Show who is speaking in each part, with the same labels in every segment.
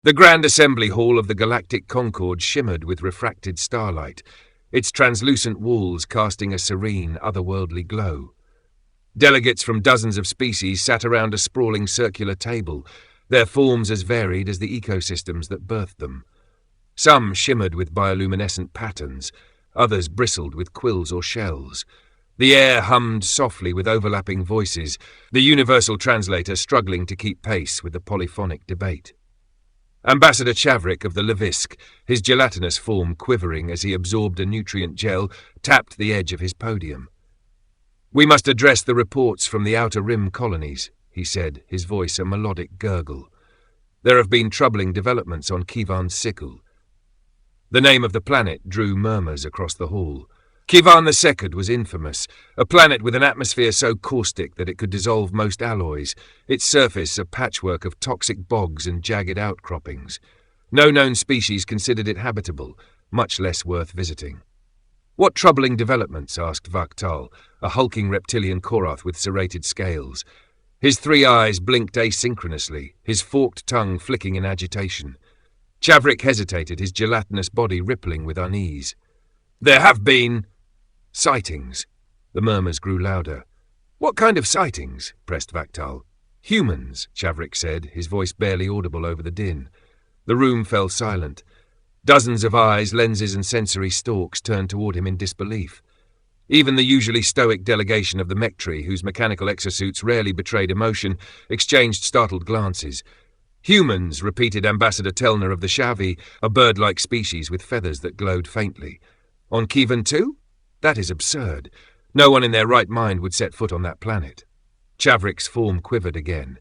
Speaker 1: The grand assembly hall of the Galactic Concord shimmered with refracted starlight, its translucent walls casting a serene, otherworldly glow. Delegates from dozens of species sat around a sprawling circular table, their forms as varied as the ecosystems that birthed them. Some shimmered with bioluminescent patterns, others bristled with quills or shells. The air hummed softly with overlapping voices, the universal translator struggling to keep pace with the polyphonic debate. Ambassador Chavrik of the Levisk, his gelatinous form quivering as he absorbed a nutrient gel, tapped the edge of his podium. "We must address the reports from the Outer Rim colonies," he said, his voice a melodic gurgle. "There have been troubling developments on Kivan Sickle." The name of the planet drew murmurs across the hall. Kivan the Second was infamous, a planet with an atmosphere so caustic that it could dissolve most alloys, its surface a patchwork of toxic bogs and jagged outcroppings. No known species considered it habitable, much less worth visiting. "What troubling developments?" asked Vaktal, a hulking reptilian Korath with serrated scales. His 3 eyes blinked asynchronously, his forked tongue flicking in agitation. Chavrik hesitated, his gelatinous body rippling with unease. "There have been sightings." The murmurs grew louder. "What kind of sightings?" pressed Vaktal. "Humans," Chavrik said, his voice barely audible over the din. The room fell silent. Dozens of eyes, lenses and sensory stalks turned toward him in disbelief. Even the usually stoic delegation of the Mectri, whose mechanical exosuits rarely betrayed emotion, exchanged startled glances. "Humans," repeated Ambassador Telner of the Shavi, a bird-like species with feathers that glowed faintly. "On Kivan too? That is absurd. No one in their right mind would set foot on that planet." Chavrik's form quivered again.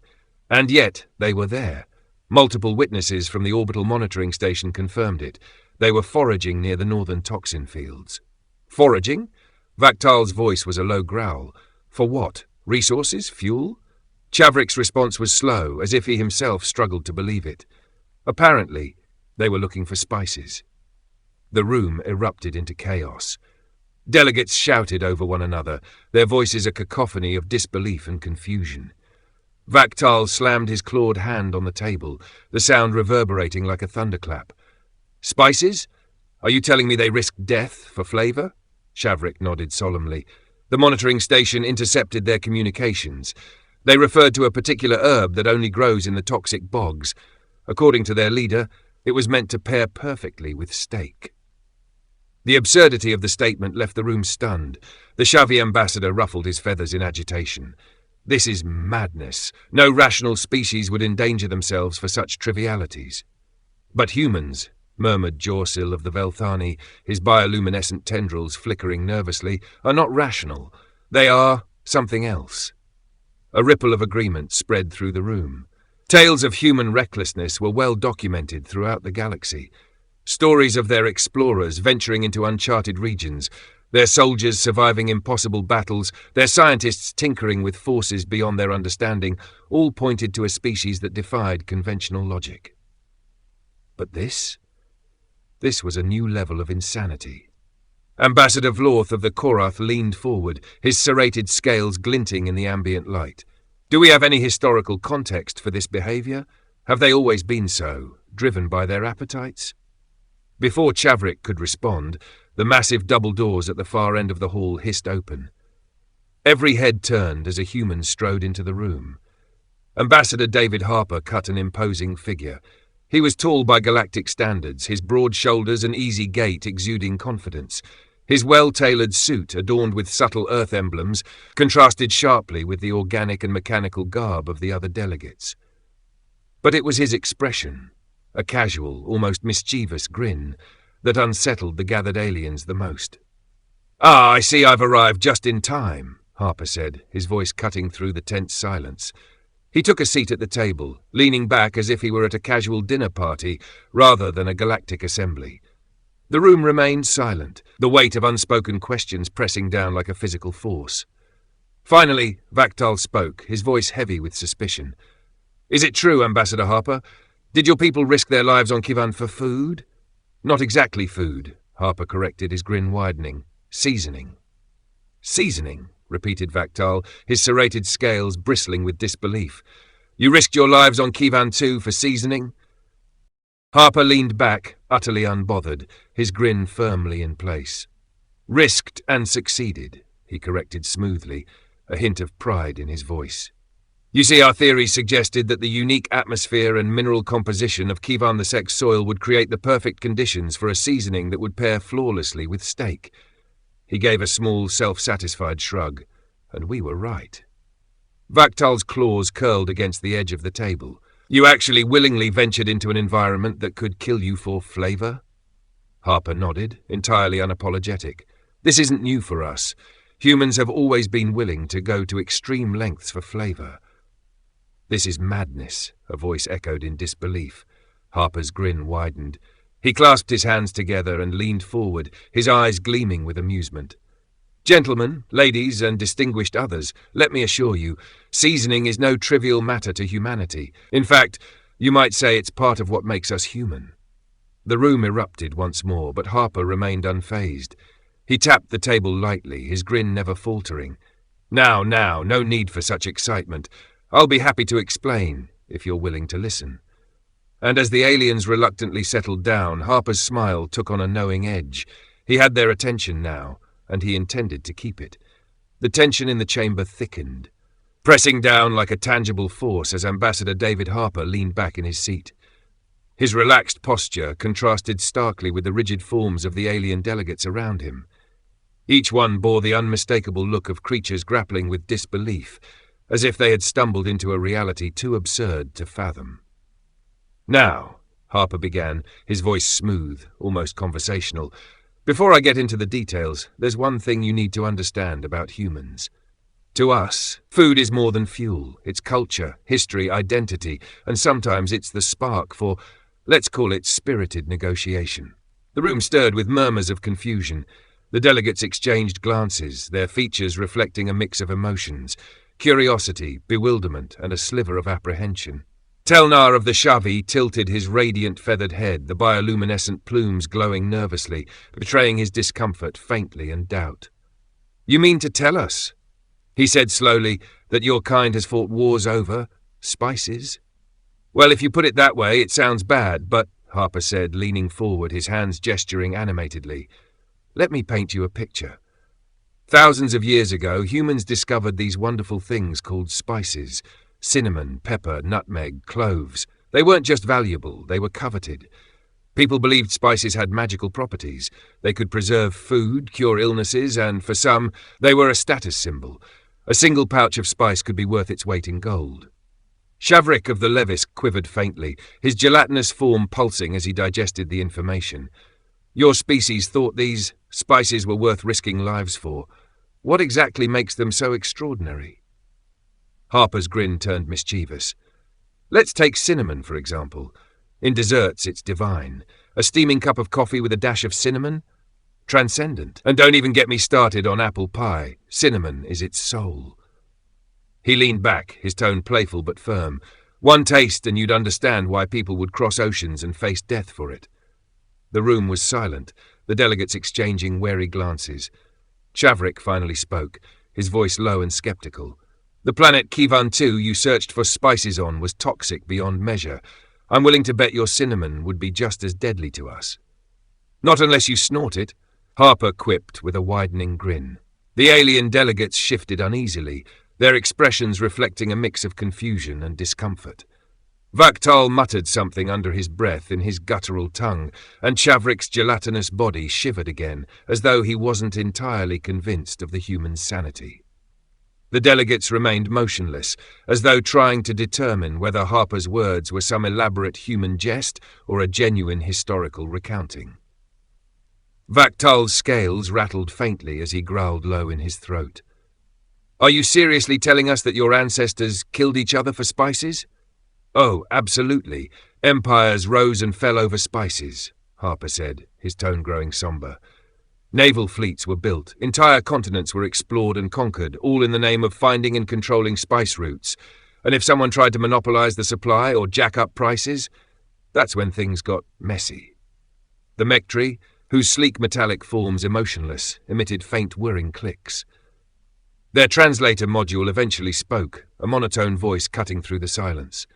Speaker 1: And yet they were there. Multiple witnesses from the orbital monitoring station confirmed it. They were foraging near the northern toxin fields. Foraging? Vaktal's voice was a low growl. For what? Resources? Fuel? Chavrik's response was slow, as if he himself struggled to believe it. Apparently, they were looking for spices. The room erupted into chaos. Delegates shouted over one another, their voices a cacophony of disbelief and confusion. Vaktal slammed his clawed hand on the table, the sound reverberating like a thunderclap. "Spices? Are you telling me they risked death for flavor?" Chavrik nodded solemnly. "The monitoring station intercepted their communications. They referred to a particular herb that only grows in the toxic bogs. According to their leader, it was meant to pair perfectly with steak." The absurdity of the statement left the room stunned. The Shavi ambassador ruffled his feathers in agitation. "This is madness. No rational species would endanger themselves for such trivialities." "But humans," murmured Jorsil of the Velthani, his bioluminescent tendrils flickering nervously, "are not rational. They are something else." A ripple of agreement spread through the room. Tales of human recklessness were well documented throughout the galaxy. Stories of their explorers venturing into uncharted regions, their soldiers surviving impossible battles, their scientists tinkering with forces beyond their understanding, all pointed to a species that defied conventional logic. But this was a new level of insanity. Ambassador Vlorth of the Korath leaned forward, his serrated scales glinting in the ambient light. "Do we have any historical context for this behavior? Have they always been so, driven by their appetites?" Before Chavrik could respond, the massive double doors at the far end of the hall hissed open. Every head turned as a human strode into the room. Ambassador David Harper cut an imposing figure. He was tall by galactic standards, his broad shoulders and easy gait exuding confidence. His well-tailored suit, adorned with subtle Earth emblems, contrasted sharply with the organic and mechanical garb of the other delegates. But it was his expression, a casual, almost mischievous grin, that unsettled the gathered aliens the most. "Ah, I see I've arrived just in time," Harper said, his voice cutting through the tense silence. He took a seat at the table, leaning back as if he were at a casual dinner party rather than a galactic assembly. The room remained silent, the weight of unspoken questions pressing down like a physical force. Finally, Vaktal spoke, his voice heavy with suspicion. "Is it true, Ambassador Harper? Did your people risk their lives on Kivan for food?" "Not exactly food," Harper corrected, his grin widening. "Seasoning." "Seasoning," repeated Vaktal, his serrated scales bristling with disbelief. "You risked your lives on Kivan too for seasoning?" Harper leaned back, utterly unbothered, his grin firmly in place. Risked and succeeded, he corrected smoothly, a hint of pride in his voice. You see, our theories suggested that the unique atmosphere and mineral composition of Kivan the Sek's soil would create the perfect conditions for a seasoning that would pair flawlessly with steak. He gave a small, self-satisfied shrug, and we were right. Vaktal's claws curled against the edge of the table. You actually willingly ventured into an environment that could kill you for flavor? Harper nodded, entirely unapologetic. This isn't new for us. Humans have always been willing to go to extreme lengths for flavor. This is madness, a voice echoed in disbelief. Harper's grin widened. He clasped his hands together and leaned forward, his eyes gleaming with amusement. Gentlemen, ladies, and distinguished others, let me assure you, seasoning is no trivial matter to humanity. In fact, you might say it's part of what makes us human. The room erupted once more, but Harper remained unfazed. He tapped the table lightly, his grin never faltering. Now, no need for such excitement. I'll be happy to explain, if you're willing to listen. And as the aliens reluctantly settled down, Harper's smile took on a knowing edge. He had their attention now, and he intended to keep it. The tension in the chamber thickened, pressing down like a tangible force as Ambassador David Harper leaned back in his seat. His relaxed posture contrasted starkly with the rigid forms of the alien delegates around him. Each one bore the unmistakable look of creatures grappling with disbelief, as if they had stumbled into a reality too absurd to fathom. Now, Harper began, his voice smooth, almost conversational, before I get into the details, there's one thing you need to understand about humans. To us, food is more than fuel. It's culture, history, identity, and sometimes it's the spark for, let's call it, spirited negotiation. The room stirred with murmurs of confusion. The delegates exchanged glances, their features reflecting a mix of emotions, curiosity, bewilderment, and a sliver of apprehension. Telnar of the Shavi tilted his radiant feathered head, the bioluminescent plumes glowing nervously, betraying his discomfort faintly and doubt. You mean to tell us, he said slowly, that your kind has fought wars over spices? Well, if you put it that way, it sounds bad, but, Harper said, leaning forward, his hands gesturing animatedly, let me paint you a picture. Thousands of years ago, humans discovered these wonderful things called spices. Cinnamon, pepper, nutmeg, cloves. They weren't just valuable, they were coveted. People believed spices had magical properties. They could preserve food, cure illnesses, and for some, they were a status symbol. A single pouch of spice could be worth its weight in gold. Shavrik of the Levis quivered faintly, his gelatinous form pulsing as he digested the information. Your species thought these spices were worth risking lives for. What exactly makes them so extraordinary? Harper's grin turned mischievous. Let's take cinnamon, for example. In desserts, it's divine. A steaming cup of coffee with a dash of cinnamon? Transcendent. And don't even get me started on apple pie. Cinnamon is its soul. He leaned back, his tone playful but firm. One taste and you'd understand why people would cross oceans and face death for it. The room was silent, the delegates exchanging wary glances. Shavrik finally spoke, his voice low and skeptical. The planet Kivan 2 you searched for spices on was toxic beyond measure. I'm willing to bet your cinnamon would be just as deadly to us. Not unless you snort it, Harper quipped with a widening grin. The alien delegates shifted uneasily, their expressions reflecting a mix of confusion and discomfort. Vaktal muttered something under his breath in his guttural tongue, and Shavrik's gelatinous body shivered again, as though he wasn't entirely convinced of the human sanity. The delegates remained motionless, as though trying to determine whether Harper's words were some elaborate human jest or a genuine historical recounting. Vaktal's scales rattled faintly as he growled low in his throat. Are you seriously telling us that your ancestors killed each other for spices? Oh, absolutely. Empires rose and fell over spices, Harper said, his tone growing somber. Naval fleets were built, entire continents were explored and conquered, all in the name of finding and controlling spice routes. And if someone tried to monopolize the supply or jack up prices, that's when things got messy. The Mectri, whose sleek metallic forms emotionless, emitted faint whirring clicks. Their translator module eventually spoke, a monotone voice cutting through the silence.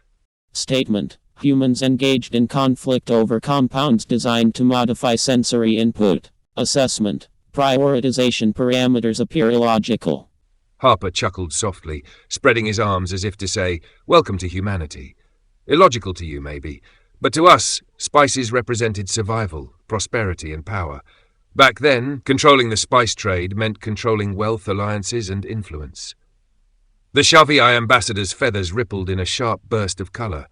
Speaker 2: Statement. Humans engaged in conflict over compounds designed to modify sensory input. Assessment. Prioritization parameters appear illogical.
Speaker 1: Harper chuckled softly, spreading his arms as if to say, "Welcome to humanity." Illogical to you, maybe, but to us, spices represented survival, prosperity, and power. Back then, controlling the spice trade meant controlling wealth, alliances, and influence. The HFY ambassador's feathers rippled in a sharp burst of colour.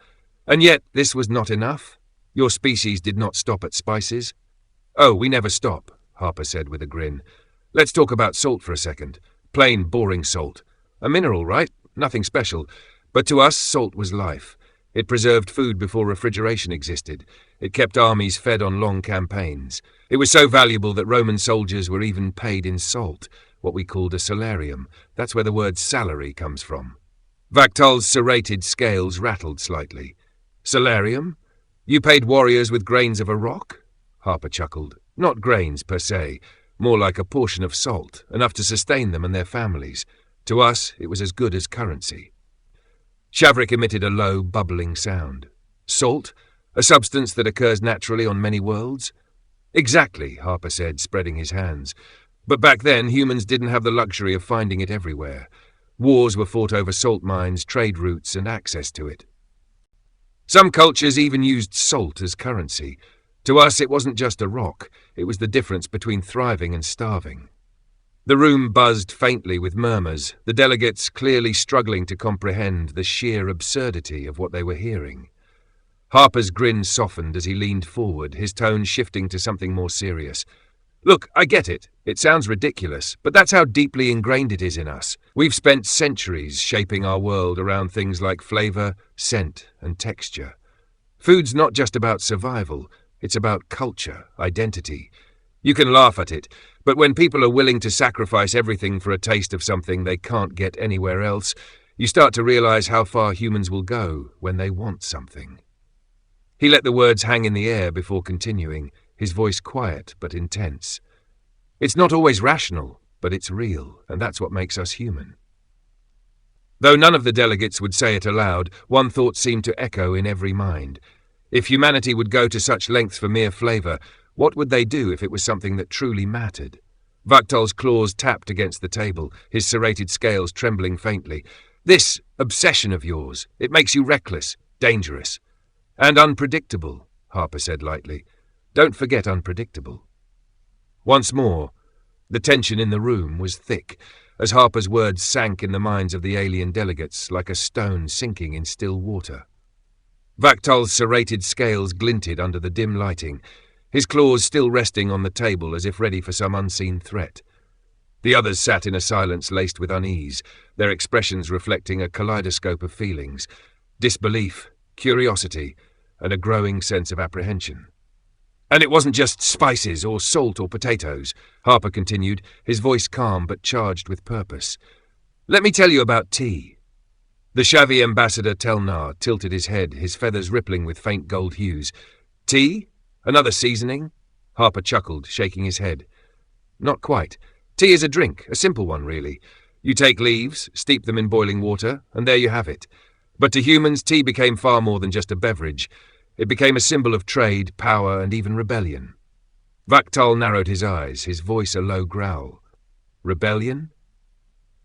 Speaker 1: And yet, this was not enough. Your species did not stop at spices. "Oh, we never stop," Harper said with a grin. "Let's talk about salt for a second. Plain, boring salt. A mineral, right? Nothing special. But to us, salt was life. It preserved food before refrigeration existed. It kept armies fed on long campaigns. It was so valuable that Roman soldiers were even paid in salt, what we called a salarium. That's where the word salary comes from." Vaktal's serrated scales rattled slightly. "Salarium? You paid warriors with grains of a rock?" Harper chuckled. "Not grains, per se. More like a portion of salt, enough to sustain them and their families. To us, it was as good as currency." Shavrik emitted a low, bubbling sound. "Salt? A substance that occurs naturally on many worlds?" "Exactly," Harper said, spreading his hands. "But back then, humans didn't have the luxury of finding it everywhere. Wars were fought over salt mines, trade routes, and access to it. Some cultures even used salt as currency. To us, it wasn't just a rock. It was the difference between thriving and starving." The room buzzed faintly with murmurs, the delegates clearly struggling to comprehend the sheer absurdity of what they were hearing. Harper's grin softened as he leaned forward, his tone shifting to something more serious. "Look, I get it. It sounds ridiculous, but that's how deeply ingrained it is in us. We've spent centuries shaping our world around things like flavor, scent, and texture. Food's not just about survival, it's about culture, identity. You can laugh at it, but when people are willing to sacrifice everything for a taste of something they can't get anywhere else, you start to realize how far humans will go when they want something." He let the words hang in the air before continuing, his voice quiet but intense. "It's not always rational, but it's real, and that's what makes us human." Though none of the delegates would say it aloud, one thought seemed to echo in every mind. If humanity would go to such lengths for mere flavor, what would they do if it was something that truly mattered? Vaktal's claws tapped against the table, his serrated scales trembling faintly. "This obsession of yours, it makes you reckless, dangerous, and unpredictable," Harper said lightly. "Don't forget unpredictable." Once more, the tension in the room was thick, as Harper's words sank in the minds of the alien delegates like a stone sinking in still water. Vaktal's serrated scales glinted under the dim lighting, his claws still resting on the table as if ready for some unseen threat. The others sat in a silence laced with unease, their expressions reflecting a kaleidoscope of feelings: disbelief, curiosity, and a growing sense of apprehension. "And it wasn't just spices or salt or potatoes," Harper continued, his voice calm but charged with purpose. "Let me tell you about tea." The Shavi ambassador Telnar tilted his head, his feathers rippling with faint gold hues. "Tea? Another seasoning?" Harper chuckled, shaking his head. "Not quite. Tea is a drink, a simple one, really. You take leaves, steep them in boiling water, and there you have it. But to humans, tea became far more than just a beverage. It became a symbol of trade, power, and even rebellion." Vaktal narrowed his eyes, his voice a low growl. "Rebellion?"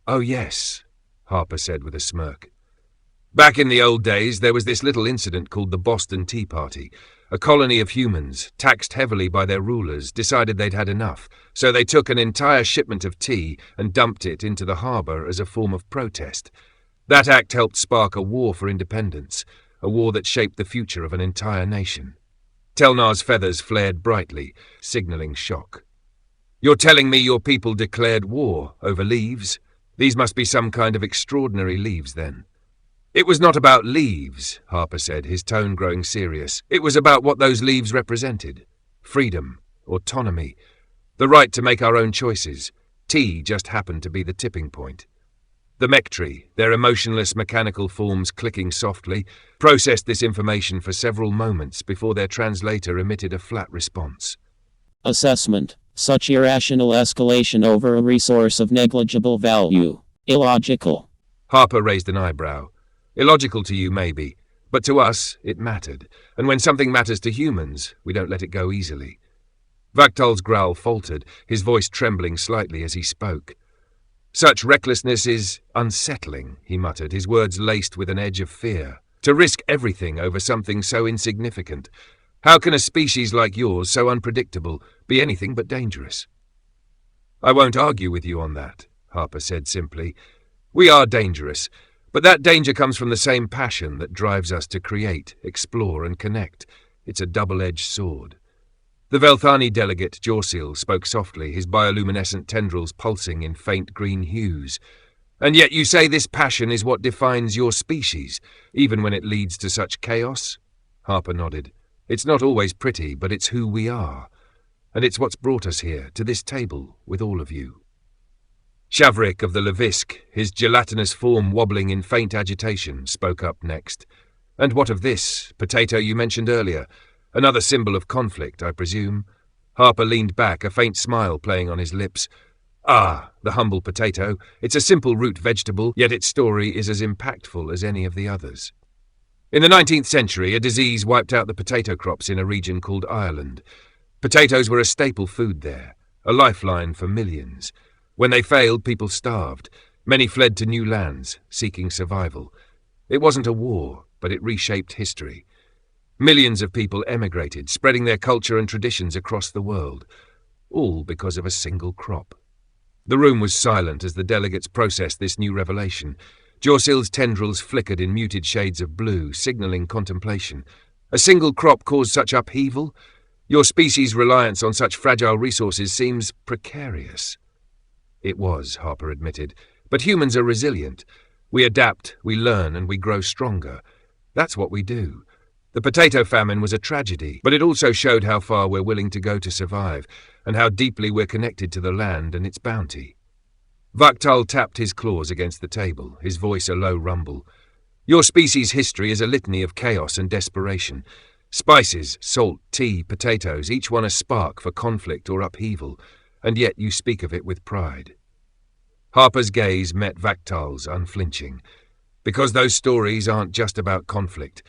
Speaker 1: "Oh, yes," Harper said with a smirk. "Back in the old days, there was this little incident called the Boston Tea Party. A colony of humans, taxed heavily by their rulers, decided they'd had enough, so they took an entire shipment of tea and dumped it into the harbor as a form of protest. That act helped spark a war for independence, a war that shaped the future of an entire nation." Telnar's feathers flared brightly, signaling shock. "You're telling me your people declared war over leaves? These must be some kind of extraordinary leaves, then." "It was not about leaves," Harper said, his tone growing serious. "It was about what those leaves represented. Freedom, autonomy, the right to make our own choices. Tea just happened to be the tipping point. The Mectri, their emotionless mechanical forms clicking softly, processed this information for several moments before their translator emitted a flat response.
Speaker 2: Assessment. Such irrational escalation over a resource of negligible value. Illogical.
Speaker 1: Harper raised an eyebrow. "Illogical to you, maybe, But to us, it mattered, and when something matters to humans, we don't let it go easily. Vaktal's growl faltered, his voice trembling slightly as he spoke. Such recklessness is unsettling, he muttered, his words laced with an edge of fear. To risk everything over something so insignificant. How can a species like yours, so unpredictable, be anything but dangerous? I won't argue with you on that, Harper said simply. We are dangerous, but that danger comes from the same passion that drives us to create, explore, and connect. It's a double-edged sword. The Velthani delegate, Jorsil, spoke softly, his bioluminescent tendrils pulsing in faint green hues. And yet you say this passion is what defines your species, even when it leads to such chaos? Harper nodded. It's not always pretty, but it's who we are. And it's what's brought us here, to this table, with all of you. Shavrik of the Levisk, his gelatinous form wobbling in faint agitation, spoke up next. And what of this, potato you mentioned earlier? Another symbol of conflict, I presume? Harper leaned back, a faint smile playing on his lips. Ah, the humble potato. It's a simple root vegetable, yet its story is as impactful as any of the others. In the 19th century, a disease wiped out the potato crops in a region called Ireland. Potatoes were a staple food there, a lifeline for millions. When they failed, people starved. Many fled to new lands, seeking survival. It wasn't a war, but it reshaped history. Millions of people emigrated, spreading their culture and traditions across the world, all because of a single crop. The room was silent as the delegates processed this new revelation. Jorsil's tendrils flickered in muted shades of blue, signaling contemplation. A single crop caused such upheaval? Your species' reliance on such fragile resources seems precarious. It was, Harper admitted, but humans are resilient. We adapt, we learn, and we grow stronger. That's what we do. The potato famine was a tragedy, but it also showed how far we're willing to go to survive, and how deeply we're connected to the land and its bounty. Vaktal tapped his claws against the table, his voice a low rumble. Your species' history is a litany of chaos and desperation. Spices, salt, tea, potatoes, each one a spark for conflict or upheaval, and yet you speak of it with pride. Harper's gaze met Vaktal's, unflinching. Because those stories aren't just about conflict.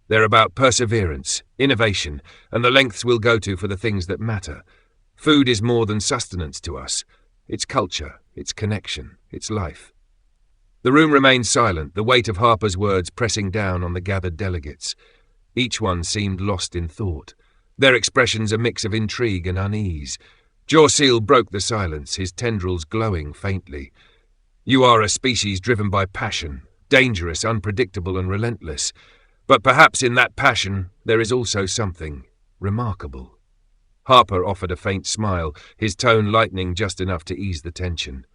Speaker 1: They're about perseverance, innovation, and the lengths we'll go to for the things that matter. Food is more than sustenance to us. It's culture, it's connection, it's life. The room remained silent, the weight of Harper's words pressing down on the gathered delegates. Each one seemed lost in thought, their expressions a mix of intrigue and unease. Jorsil broke the silence, his tendrils glowing faintly. You are a species driven by passion, dangerous, unpredictable, and relentless. But perhaps in that passion there is also something remarkable. Harper offered a faint smile, his tone lightening just enough to ease the tension.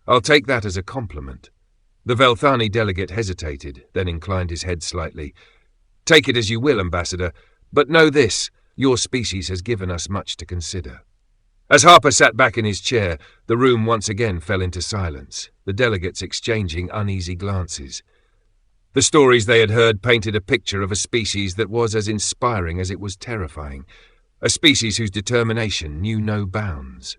Speaker 1: I'll take that as a compliment. The Velthani delegate hesitated, then inclined his head slightly. Take it as you will, Ambassador, but know this, your species has given us much to consider. As Harper sat back in his chair, the room once again fell into silence, the delegates exchanging uneasy glances. The stories they had heard painted a picture of a species that was as inspiring as it was terrifying, a species whose determination knew no bounds.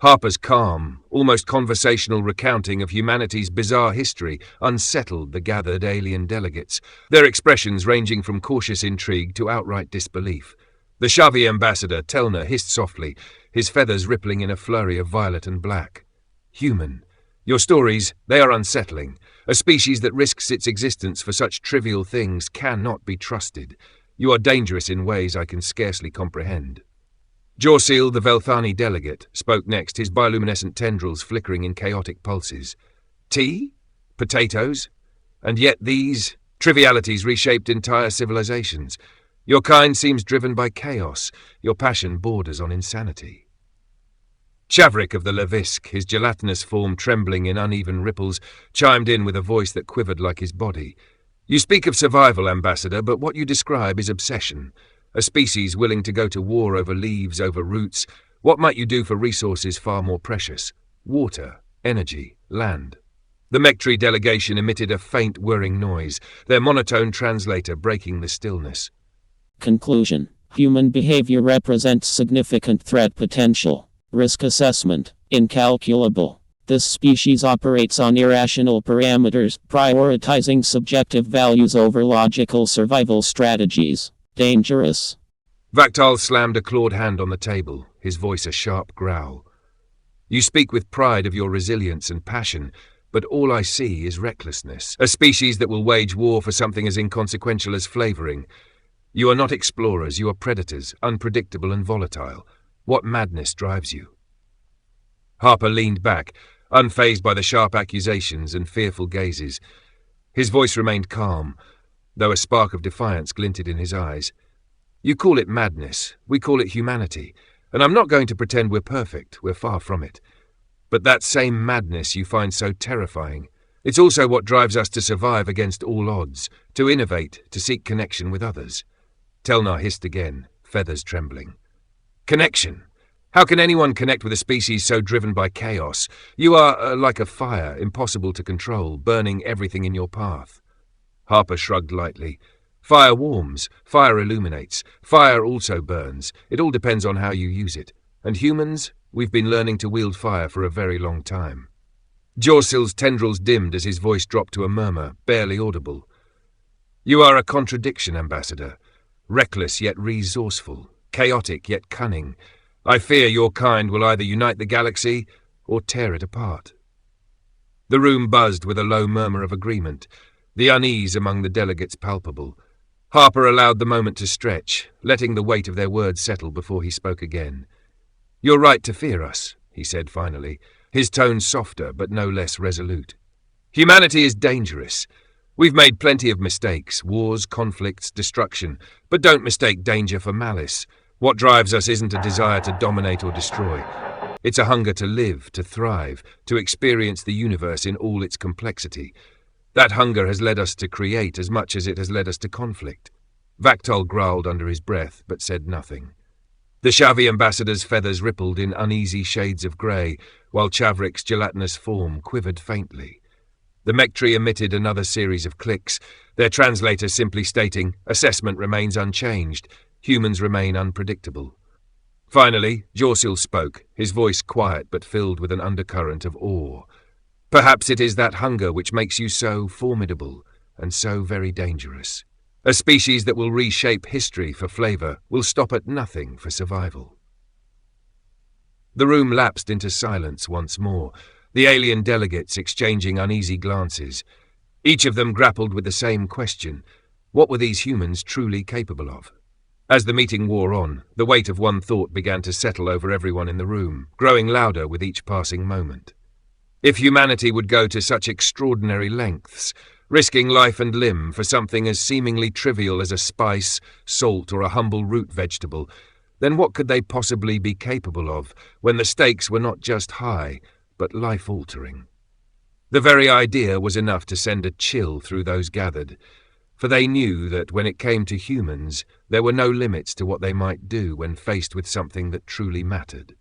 Speaker 1: Harper's calm, almost conversational recounting of humanity's bizarre history unsettled the gathered alien delegates, their expressions ranging from cautious intrigue to outright disbelief. The Shavi ambassador, Telner, hissed softly, his feathers rippling in a flurry of violet and black. Human. Your stories, they are unsettling. A species that risks its existence for such trivial things cannot be trusted. You are dangerous in ways I can scarcely comprehend. Jorsil, the Velthani delegate, spoke next, his bioluminescent tendrils flickering in chaotic pulses. Tea? Potatoes? And yet these trivialities reshaped entire civilizations. Your kind seems driven by chaos. Your passion borders on insanity. Shavrik of the Levisk, his gelatinous form trembling in uneven ripples, chimed in with a voice that quivered like his body. You speak of survival, Ambassador, but what you describe is obsession. A species willing to go to war over leaves, over roots. What might you do for resources far more precious? Water, energy, land. The Mectri delegation emitted a faint whirring noise, their monotone translator breaking the stillness.
Speaker 2: Conclusion. Human behavior represents significant threat potential. Risk assessment, incalculable. This species operates on irrational parameters, prioritizing subjective values over logical survival strategies. Dangerous.
Speaker 1: Vaktal slammed a clawed hand on the table, his voice a sharp growl. You speak with pride of your resilience and passion, but all I see is recklessness. A species that will wage war for something as inconsequential as flavoring. You are not explorers, you are predators, unpredictable and volatile. What madness drives you? Harper leaned back, unfazed by the sharp accusations and fearful gazes. His voice remained calm, though a spark of defiance glinted in his eyes. You call it madness, we call it humanity, and I'm not going to pretend we're perfect, we're far from it. But that same madness you find so terrifying. It's also what drives us to survive against all odds, to innovate, to seek connection with others. Telnar hissed again, feathers trembling. Connection? How can anyone connect with a species so driven by chaos? You are like a fire, impossible to control, burning everything in your path. Harper shrugged lightly. Fire warms, fire illuminates, fire also burns. It all depends on how you use it. And humans, we've been learning to wield fire for a very long time. Jorsil's tendrils dimmed as his voice dropped to a murmur, barely audible. You are a contradiction, Ambassador. Reckless yet resourceful, chaotic yet cunning. I fear your kind will either unite the galaxy or tear it apart. The room buzzed with a low murmur of agreement, the unease among the delegates palpable. Harper allowed the moment to stretch, letting the weight of their words settle before he spoke again. You're right to fear us, he said finally, his tone softer but no less resolute. Humanity is dangerous. We've made plenty of mistakes, wars, conflicts, destruction, but don't mistake danger for malice. What drives us isn't a desire to dominate or destroy. It's a hunger to live, to thrive, to experience the universe in all its complexity. That hunger has led us to create as much as it has led us to conflict. Vaktal growled under his breath, but said nothing. The Shavi ambassador's feathers rippled in uneasy shades of grey, while Chavrik's gelatinous form quivered faintly. The Mectri emitted another series of clicks, their translator simply stating, assessment remains unchanged, humans remain unpredictable. Finally, Jorsil spoke, his voice quiet but filled with an undercurrent of awe. Perhaps it is that hunger which makes you so formidable and so very dangerous. A species that will reshape history for flavour, will stop at nothing for survival. The room lapsed into silence once more, the alien delegates exchanging uneasy glances. Each of them grappled with the same question. What were these humans truly capable of? As the meeting wore on, the weight of one thought began to settle over everyone in the room, growing louder with each passing moment. If humanity would go to such extraordinary lengths, risking life and limb for something as seemingly trivial as a spice, salt, or a humble root vegetable, then what could they possibly be capable of when the stakes were not just high, but life-altering? The very idea was enough to send a chill through those gathered, for they knew that when it came to humans, there were no limits to what they might do when faced with something that truly mattered.